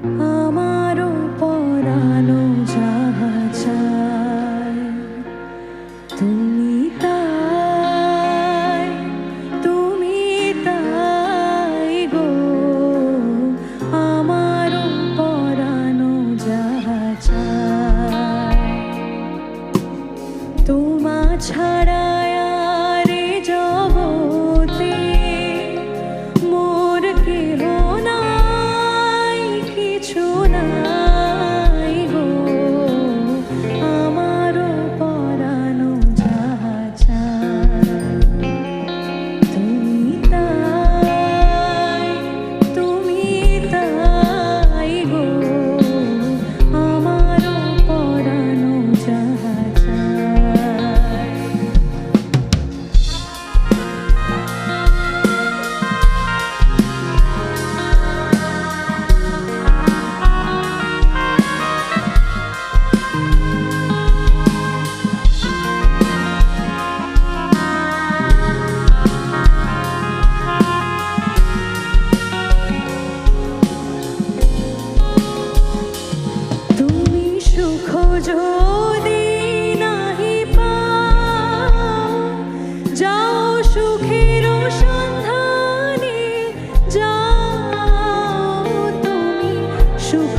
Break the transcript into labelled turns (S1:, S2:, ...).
S1: আমারও পরানো যাহা চায় তুমি তাই, তুমি তাই গো। আমারও পরানো যাহা চায় তোমা ছাড়া আর এ জগতে মোর কেহ নাই, কিছু নাই গো। আমারও পরানো যাহা চায় তুমি তাই, তুমি তাই গো। আমারও পরানো যাহা চায়। তুমি সুখ যদি নাহি পাও, যাও সুখের সন্ধানে যাও। তুমি সুখ